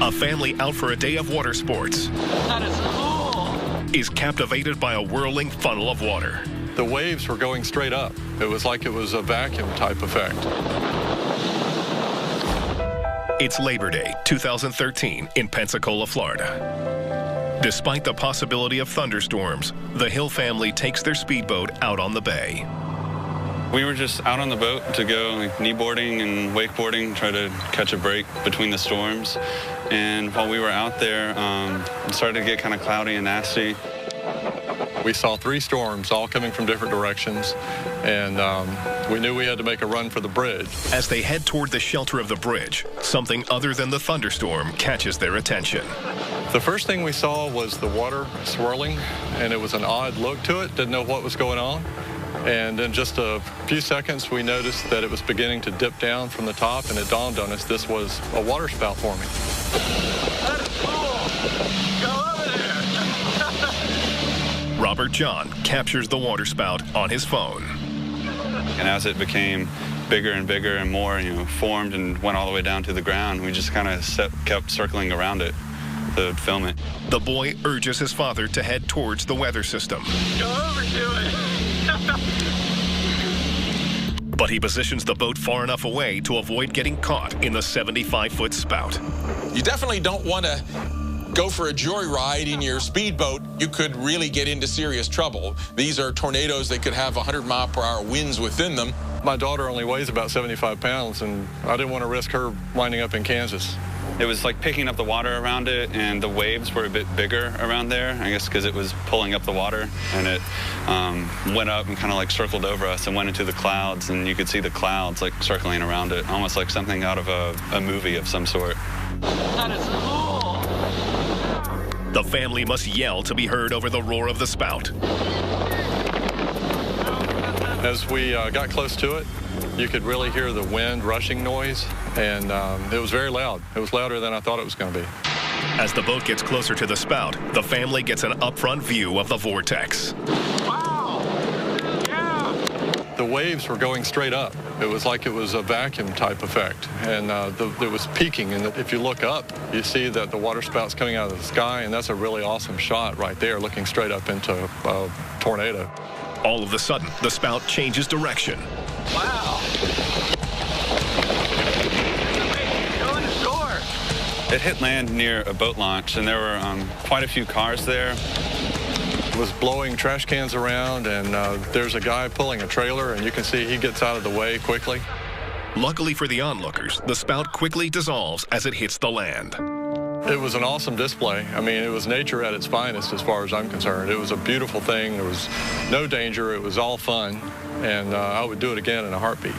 A family out for a day of water sports That is cool. is captivated by a whirling funnel of water. The waves were going straight up. It was like it was a vacuum type effect. It's Labor Day 2013 in Pensacola, Florida. Despite the possibility of thunderstorms, the Hill family takes their speedboat out on the bay. We were just out on the boat to go kneeboarding and wakeboarding, try to catch a break between the storms. And while we were out there, it started to get kind of cloudy and nasty. We saw 3 storms all coming from different directions, and we knew we had to make a run for the bridge. As they head toward the shelter of the bridge, something other than the thunderstorm catches their attention. The first thing we saw was the water swirling, and it was an odd look to it. Didn't know what was going on. And in just a few seconds, we noticed that it was beginning to dip down from the top, and it dawned on us this was a waterspout forming. That is cool. Go over there. Robert John captures the waterspout on his phone. And as it became bigger and bigger and more, formed and went all the way down to the ground, we just kind of kept circling around it to film it. The boy urges his father to head towards the weather system. Go over to it. But he positions the boat far enough away to avoid getting caught in the 75-foot spout. You definitely don't want to go for a joyride in your speedboat. You could really get into serious trouble. These are tornadoes that could have 100-mile-per-hour winds within them. My daughter only weighs about 75 pounds, and I didn't want to risk her winding up in Kansas. It was like picking up the water around it, and the waves were a bit bigger around there, I guess because it was pulling up the water, and it went up and kind of like circled over us and went into the clouds, and you could see the clouds like circling around it, almost like something out of a movie of some sort. That is cool. The family must yell to be heard over the roar of the spout. As we got close to it, you could really hear the wind rushing noise, and it was very loud. It was louder than I thought it was going to be. As the boat gets closer to the spout, the family gets an up-front view of the vortex. Wow. Yeah. The waves were going straight up. It was like it was a vacuum type effect, and it was peaking. And if you look up, you see that the waterspout's coming out of the sky, and that's a really awesome shot right there, looking straight up into a tornado. All of a sudden, the spout changes direction. Wow. Go in the shore. It hit land near a boat launch, and there were quite a few cars there. It was blowing trash cans around, and there's a guy pulling a trailer, and you can see he gets out of the way quickly. Luckily for the onlookers, the spout quickly dissolves as it hits the land. It was an awesome display. I mean, it was nature at its finest as far as I'm concerned. It was a beautiful thing. There was no danger. It was all fun, and I would do it again in a heartbeat.